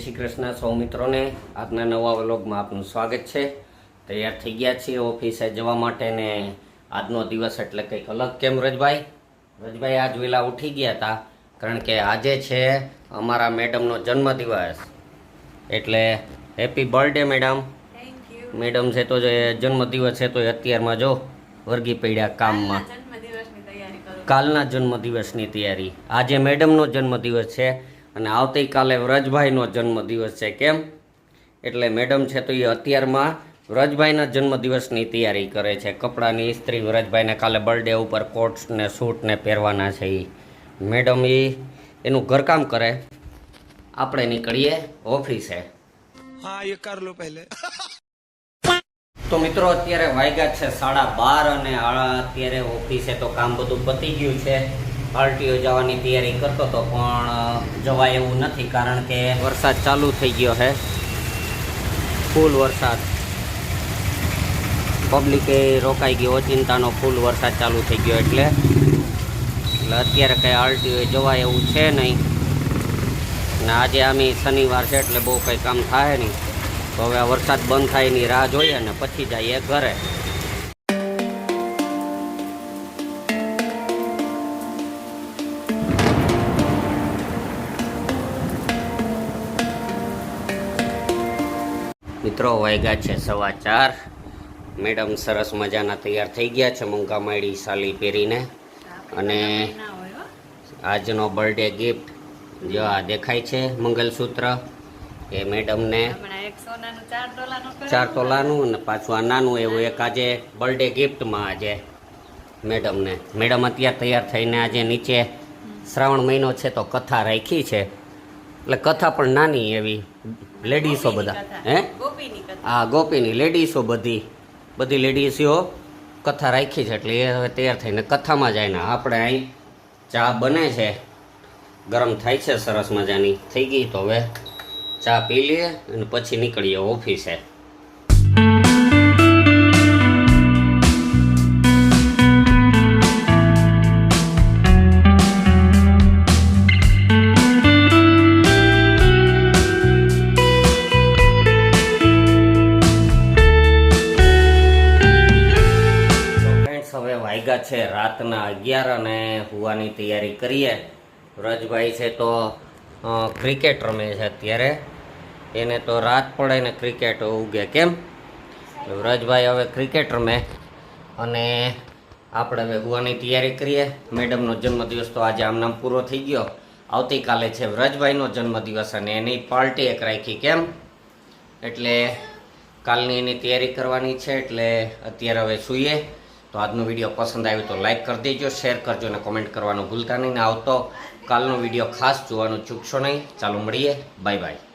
શ્રી કૃષ્ણ સૌ મિત્રોને આજના નવા વ્લોગમાં આપનું સ્વાગત છે। તૈયાર થઈ ગયા છીએ ઓફિસે જવા માટે ને આજનો દિવસ એટલે કંઈક અલગ કેમ રજભાઈ? રજભાઈ આજ વહેલા ઉઠી ગયા હતા કારણ કે આજે છે અમારા મેડમનો જન્મદિવસ, એટલે હેપી બર્થડે મેડમ। મેડમ છે તો જે જન્મદિવસ છે તો અત્યારમાં જો વર્ગી પડ્યા કામમાં। કાલના જન્મદિવસની તૈયારી, આજે મેડમનો જન્મદિવસ છે અને આવતીકાલે વ્રજભાઈનો જન્મદિવસ છે। કેમ? એટલે મેડમ છે તો એ અત્યારમાં વ્રજભાઈના જન્મદિવસની તૈયારી કરે છે। કપડાની ઇસ્ત્રી વ્રજભાઈને કાલે બર્થડે ઉપર કોટ્સ ને સૂટ ને પહેરવાના છે। એ મેડમ એનું ઘરકામ કરે, આપણે નીકળીએ ઓફિસે। हाँ ये कर लो पहले। તો મિત્રો અત્યારે વાગ્યા છે 12:30 અને અત્યારે ઓફિસે તો કામ બધું પતી ગયું છે। પાર્ટીઓ જવાની તૈયારી કરતો હતો પણ જવાય એવું નથી કારણ કે વરસાદ ચાલુ થઈ ગયો છે, ફૂલ વરસાદ। પબ્લિકે રોકાઈ ગયો, ચિંતાનો ફૂલ વરસાદ ચાલુ થઈ ગયો એટલે અત્યારે કંઈ આરટીઓ જવાય એવું છે નહીં ને આજે આમી શનિવાર છે એટલે બહુ કંઈ કામ થાય નહીં। તો હવે આ વરસાદ બંધ થાય એની રાહ જોઈએ અને પછી જઈએ ઘરે। મિત્રો વાગ્યા છે 4:15। મેડમ સરસ મજાના તૈયાર થઈ ગયા છે મૂંગા માળી સાલી પહેરીને અને આજનો બર્થડે ગિફ્ટ જો આ દેખાય છે મંગલસૂત્ર એ મેડમને 4 તોલાનું અને પાછું આ નાનું એવું એક આજે બર્થડે ગિફ્ટમાં આજે મેડમને। મેડમ અત્યારે તૈયાર થઈને આજે નીચે શ્રાવણ મહિનો છે તો કથા રાખી છે, એટલે કથા પણ નાની એવી લેડીસો બધા હા ગોપીની લેડીસો બધી લેડીસો કથા રાખી છે એટલે એ હવે તૈયાર થઈને કથામાં જાય ને આપણે અહીં ચા બને છે, ગરમ થાય છે સરસ મજાની થઈ ગઈ તો હવે ચા પી લઈએ અને પછી નીકળીએ ઓફિસે। હવે વાગ્યા છે રાતના 11 અને હોવાની તૈયારી કરીએ। વ્રજભાઈ છે તો ક્રિકેટ રમે છે અત્યારે, એને તો રાત પડે ને ક્રિકેટ ઉગે। કેમ? વ્રજભાઈ હવે ક્રિકેટ રમે અને આપણે હવે હોવાની તૈયારી કરીએ। મેડમનો જન્મદિવસ તો આજે આમનામ પૂરો થઈ ગયો, આવતીકાલે છે વ્રજભાઈનો જન્મદિવસ અને એની પાર્ટી એક રાખી। કેમ? એટલે કાલની એની તૈયારી કરવાની છે એટલે અત્યારે હવે સૂઈએ। તો આજનો વિડીયો પસંદ આવ્યો તો લાઈક કરી દેજો, શેર કરજો અને કોમેન્ટ કરવાનું ભૂલતા નહીં ને આવતો કાલનો વિડીયો ખાસ જોવાનું ચૂકશો નહીં। ચાલો મળીએ, બાય બાય।